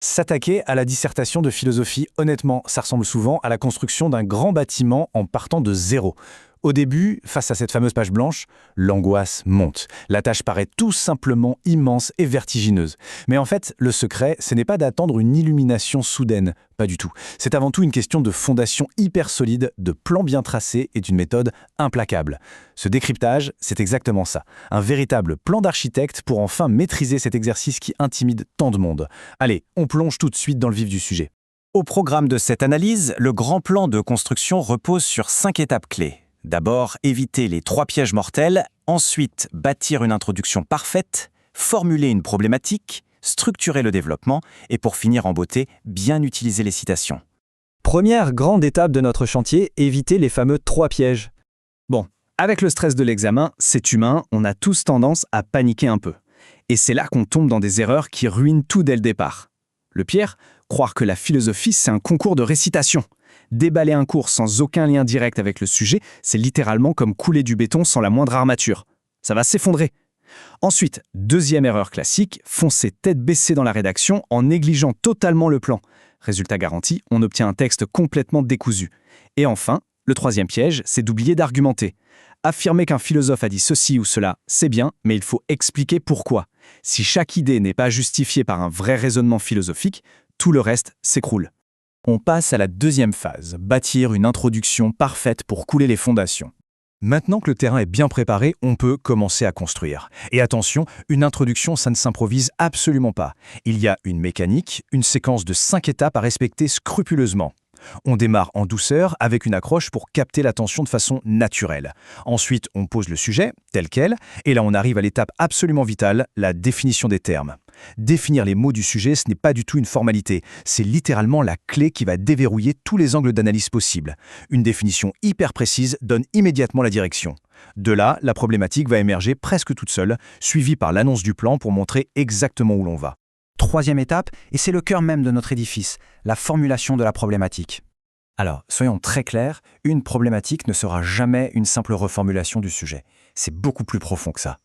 S'attaquer à la dissertation de philosophie, honnêtement, ça ressemble souvent à la construction d'un grand bâtiment en partant de zéro. Au début, face à cette fameuse page blanche, l'angoisse monte. La tâche paraît tout simplement immense et vertigineuse. Mais en fait, le secret, ce n'est pas d'attendre une illumination soudaine. Pas du tout. C'est avant tout une question de fondation hyper solide, de plans bien tracés et d'une méthode implacable. Ce décryptage, c'est exactement ça. Un véritable plan d'architecte pour enfin maîtriser cet exercice qui intimide tant de monde. Allez, on plonge tout de suite dans le vif du sujet. Au programme de cette analyse, le grand plan de construction repose sur 5 étapes clés. D'abord, éviter les 3 pièges mortels, ensuite bâtir une introduction parfaite, formuler une problématique, structurer le développement et pour finir en beauté, bien utiliser les citations. Première grande étape de notre chantier, éviter les fameux 3 pièges. Bon, avec le stress de l'examen, c'est humain, on a tous tendance à paniquer un peu. Et c'est là qu'on tombe dans des erreurs qui ruinent tout dès le départ. Le pire, croire que la philosophie, c'est un concours de récitation. Déballer un cours sans aucun lien direct avec le sujet, c'est littéralement comme couler du béton sans la moindre armature. Ça va s'effondrer. Ensuite, deuxième erreur classique, foncer tête baissée dans la rédaction en négligeant totalement le plan. Résultat garanti, on obtient un texte complètement décousu. Et enfin, le troisième piège, c'est d'oublier d'argumenter. Affirmer qu'un philosophe a dit ceci ou cela, c'est bien, mais il faut expliquer pourquoi. Si chaque idée n'est pas justifiée par un vrai raisonnement philosophique, tout le reste s'écroule. On passe à la deuxième phase, bâtir une introduction parfaite pour couler les fondations. Maintenant que le terrain est bien préparé, on peut commencer à construire. Et attention, une introduction, ça ne s'improvise absolument pas. Il y a une mécanique, une séquence de 5 étapes à respecter scrupuleusement. On démarre en douceur avec une accroche pour capter l'attention de façon naturelle. Ensuite, on pose le sujet, tel quel, et là on arrive à l'étape absolument vitale, la définition des termes. Définir les mots du sujet, ce n'est pas du tout une formalité, c'est littéralement la clé qui va déverrouiller tous les angles d'analyse possibles. Une définition hyper précise donne immédiatement la direction. De là, la problématique va émerger presque toute seule, suivie par l'annonce du plan pour montrer exactement où l'on va. Troisième étape, et c'est le cœur même de notre édifice, la formulation de la problématique. Alors, soyons très clairs, une problématique ne sera jamais une simple reformulation du sujet. C'est beaucoup plus profond que ça.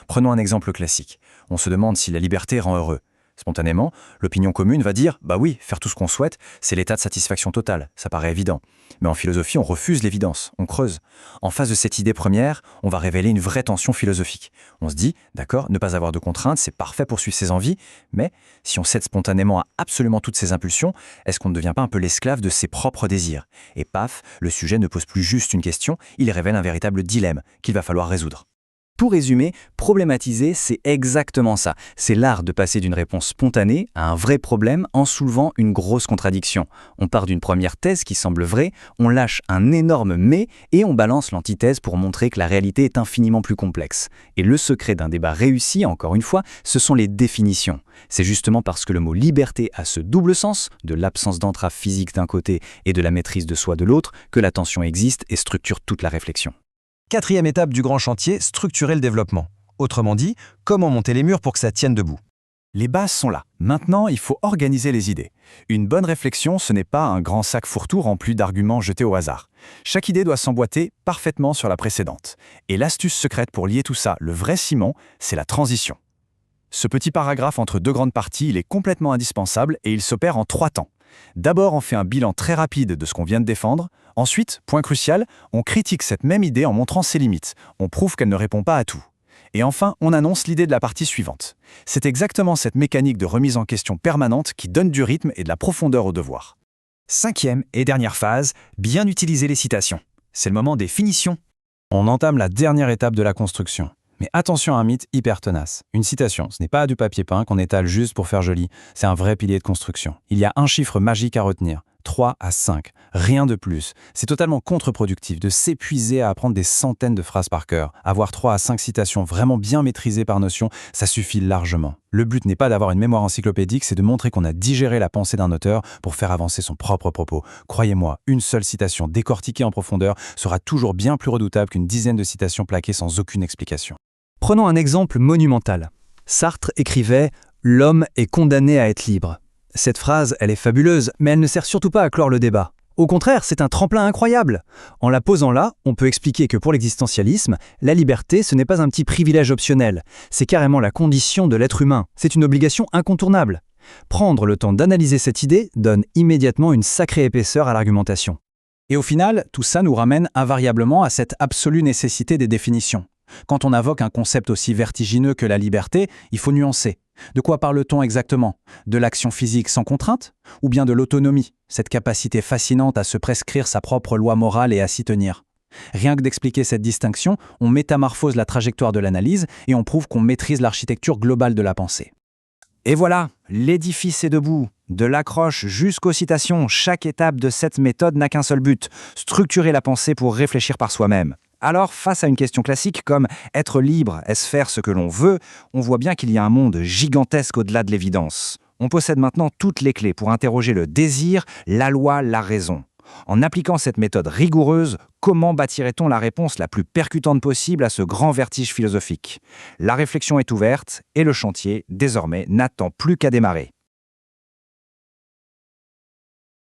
Prenons un exemple classique. On se demande si la liberté rend heureux. Spontanément, l'opinion commune va dire « bah oui, faire tout ce qu'on souhaite, c'est l'état de satisfaction totale, ça paraît évident ». Mais en philosophie, on refuse l'évidence, on creuse. En face de cette idée première, on va révéler une vraie tension philosophique. On se dit « d'accord, ne pas avoir de contraintes, c'est parfait pour suivre ses envies, mais si on cède spontanément à absolument toutes ses impulsions, est-ce qu'on ne devient pas un peu l'esclave de ses propres désirs ?» Et paf, le sujet ne pose plus juste une question, il révèle un véritable dilemme qu'il va falloir résoudre. Pour résumer, problématiser, c'est exactement ça. C'est l'art de passer d'une réponse spontanée à un vrai problème en soulevant une grosse contradiction. On part d'une première thèse qui semble vraie, on lâche un énorme « mais » et on balance l'antithèse pour montrer que la réalité est infiniment plus complexe. Et le secret d'un débat réussi, encore une fois, ce sont les définitions. C'est justement parce que le mot « liberté » a ce double sens, de l'absence d'entrave physique d'un côté et de la maîtrise de soi de l'autre, que la tension existe et structure toute la réflexion. Quatrième étape du grand chantier, structurer le développement. Autrement dit, comment monter les murs pour que ça tienne debout. Les bases sont là. Maintenant, il faut organiser les idées. Une bonne réflexion, ce n'est pas un grand sac fourre-tout rempli d'arguments jetés au hasard. Chaque idée doit s'emboîter parfaitement sur la précédente. Et l'astuce secrète pour lier tout ça, le vrai ciment, c'est la transition. Ce petit paragraphe entre 2 grandes parties, il est complètement indispensable et il s'opère en 3 temps. D'abord, on fait un bilan très rapide de ce qu'on vient de défendre. Ensuite, point crucial, on critique cette même idée en montrant ses limites. On prouve qu'elle ne répond pas à tout. Et enfin, on annonce l'idée de la partie suivante. C'est exactement cette mécanique de remise en question permanente qui donne du rythme et de la profondeur au devoir. Cinquième et dernière phase, bien utiliser les citations. C'est le moment des finitions. On entame la dernière étape de la construction. Mais attention à un mythe hyper tenace. Une citation, ce n'est pas du papier peint qu'on étale juste pour faire joli. C'est un vrai pilier de construction. Il y a un chiffre magique à retenir. 3 à 5. Rien de plus. C'est totalement contre-productif de s'épuiser à apprendre des centaines de phrases par cœur. Avoir 3 à 5 citations vraiment bien maîtrisées par notion, ça suffit largement. Le but n'est pas d'avoir une mémoire encyclopédique, c'est de montrer qu'on a digéré la pensée d'un auteur pour faire avancer son propre propos. Croyez-moi, une seule citation décortiquée en profondeur sera toujours bien plus redoutable qu'une dizaine de citations plaquées sans aucune explication. Prenons un exemple monumental. Sartre écrivait « L'homme est condamné à être libre ». Cette phrase, elle est fabuleuse, mais elle ne sert surtout pas à clore le débat. Au contraire, c'est un tremplin incroyable. En la posant là, on peut expliquer que pour l'existentialisme, la liberté, ce n'est pas un petit privilège optionnel. C'est carrément la condition de l'être humain. C'est une obligation incontournable. Prendre le temps d'analyser cette idée donne immédiatement une sacrée épaisseur à l'argumentation. Et au final, tout ça nous ramène invariablement à cette absolue nécessité des définitions. Quand on invoque un concept aussi vertigineux que la liberté, il faut nuancer. De quoi parle-t-on exactement? De l'action physique sans contrainte? Ou bien de l'autonomie, cette capacité fascinante à se prescrire sa propre loi morale et à s'y tenir? Rien que d'expliquer cette distinction, on métamorphose la trajectoire de l'analyse et on prouve qu'on maîtrise l'architecture globale de la pensée. Et voilà, l'édifice est debout. De l'accroche jusqu'aux citations, chaque étape de cette méthode n'a qu'un seul but, structurer la pensée pour réfléchir par soi-même. Alors, face à une question classique comme « être libre, est-ce faire ce que l'on veut ?», on voit bien qu'il y a un monde gigantesque au-delà de l'évidence. On possède maintenant toutes les clés pour interroger le désir, la loi, la raison. En appliquant cette méthode rigoureuse, comment bâtirait-on la réponse la plus percutante possible à ce grand vertige philosophique? La réflexion est ouverte et le chantier, désormais, n'attend plus qu'à démarrer.